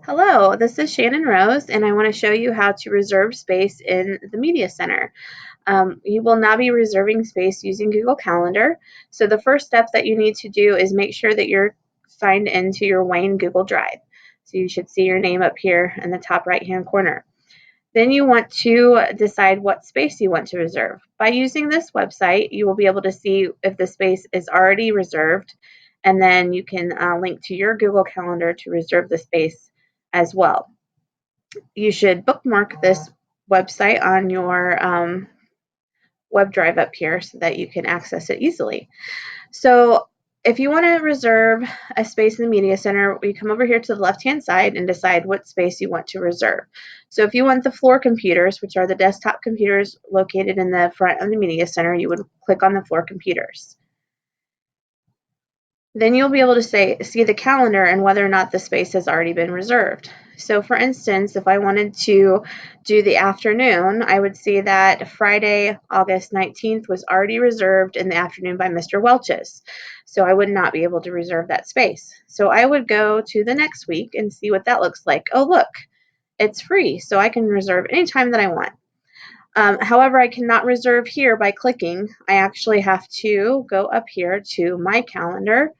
Hello, this is Shannon Rose, and I want to show you how to reserve space in the Media Center. You will now be reserving space using Google Calendar. So the first step that you need to do is make sure that you're signed into your Wayne Google Drive. So you should see your name up here in the top right-hand corner. Then you want to decide what space you want to reserve. By using this website, you will be able to see if the space is already reserved, and then you can link to your Google Calendar to reserve the space as well. You should bookmark this website on your web drive up here so that you can access it easily. So if you want to reserve a space in the Media Center, you come over here to the left-hand side and decide what space you want to reserve. So if you want the floor computers, which are the desktop computers located in the front of the Media Center, you would click on the floor computers. Then you'll be able to see the calendar and whether or not the space has already been reserved. So for instance, if I wanted to do the afternoon, I would see that Friday, August 19th was already reserved in the afternoon by Mr. Welch's. So I would not be able to reserve that space. So I would go to the next week and see what that looks like. Oh, look, it's free, so I can reserve anytime that I want. However, I cannot reserve here by clicking. I actually have to go up here to my calendar,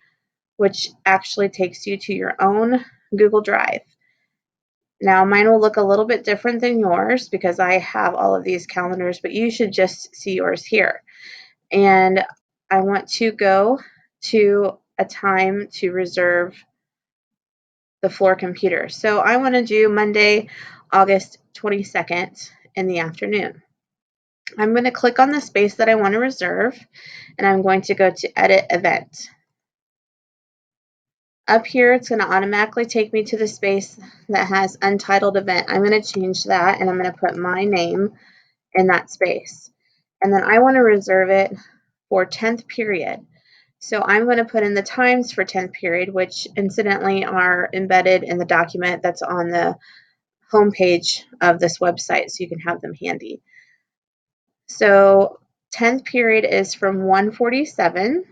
which actually takes you to your own Google Drive. Now, mine will look a little bit different than yours because I have all of these calendars, but you should just see yours here. And I want to go to a time to reserve the floor computer. So I want to do Monday, August 22nd in the afternoon. I'm going to click on the space that I want to reserve, and I'm going to go to Edit Event. Up here, it's going to automatically take me to the space that has Untitled Event. I'm going to change that, and I'm going to put my name in that space. And then I want to reserve it for 10th period. So I'm going to put in the times for 10th period, which incidentally are embedded in the document that's on the home page of this website, so you can have them handy. So 10th period is from 1:47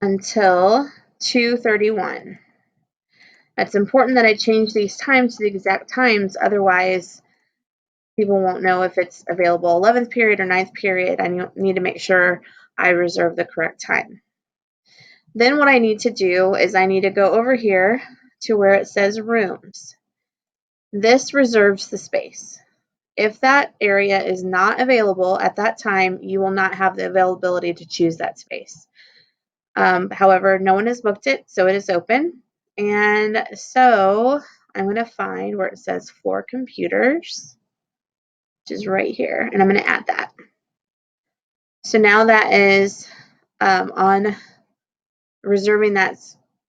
until 2:31. It's important that I change these times to the exact times, otherwise people won't know if it's available 11th period or 9th period. I need to make sure I reserve the correct time. Then what I need to do is I need to go over here to where it says rooms. This reserves the space. If that area is not available at that time, you will not have the availability to choose that space. However, no one has booked it, so it is open. And so I'm going to find where it says floor computers, which is right here, and I'm going to add that. So now that is on reserving that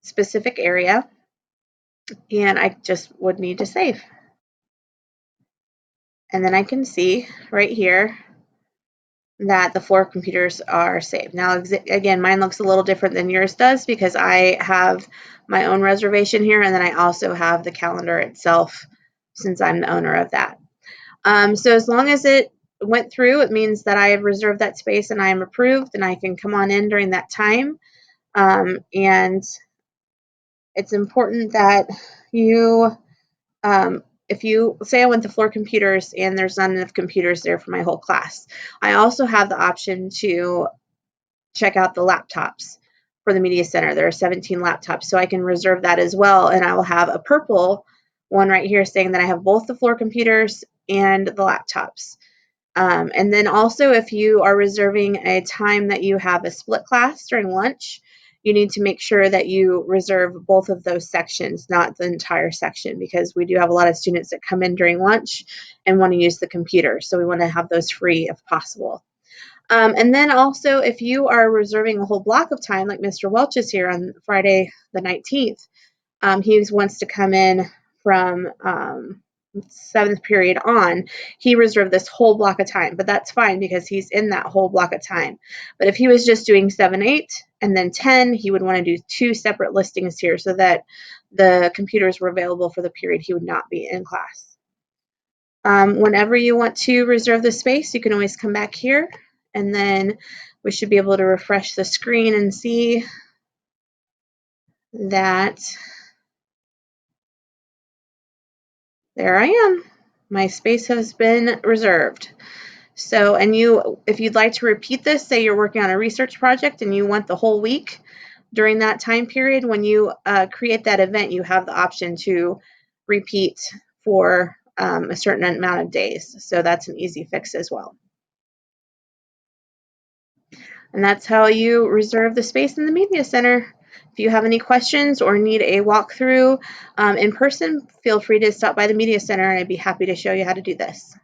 specific area, and I just would need to save. And then I can see right here that the floor computers are saved. Now, again, mine looks a little different than yours does because I have my own reservation here, and then I also have the calendar itself since I'm the owner of that. So as long as it went through, it means that I have reserved that space and I am approved, and I can come on in during that time. And it's important that you if you say I went to floor computers and there's not enough computers there for my whole class, I also have the option to check out the laptops for the Media Center. There are 17 laptops, so I can reserve that as well, and I will have a purple one right here saying that I have both the floor computers and the laptops. And then also, if you are reserving a time that you have a split class during lunch, you need to make sure that you reserve both of those sections, not the entire section, because we do have a lot of students that come in during lunch and want to use the computer. So we want to have those free if possible. And then also, if you are reserving a whole block of time, like Mr. Welch is here on Friday the 19th, he wants to come in from 7th period on, he reserved this whole block of time, but that's fine because he's in that whole block of time. But if he was just doing 7, 8, and then 10, he would want to do 2 separate listings here so that the computers were available for the period he would not be in class. Whenever you want to reserve the space, you can always come back here and then we should be able to refresh the screen and see that there I am. My space has been reserved. So, and if you'd like to repeat this, say you're working on a research project and you want the whole week, during that time period, when you create that event, you have the option to repeat for a certain amount of days. So that's an easy fix as well. And that's how you reserve the space in the media center. If you have any questions or need a walkthrough in person, feel free to stop by the media center and I'd be happy to show you how to do this.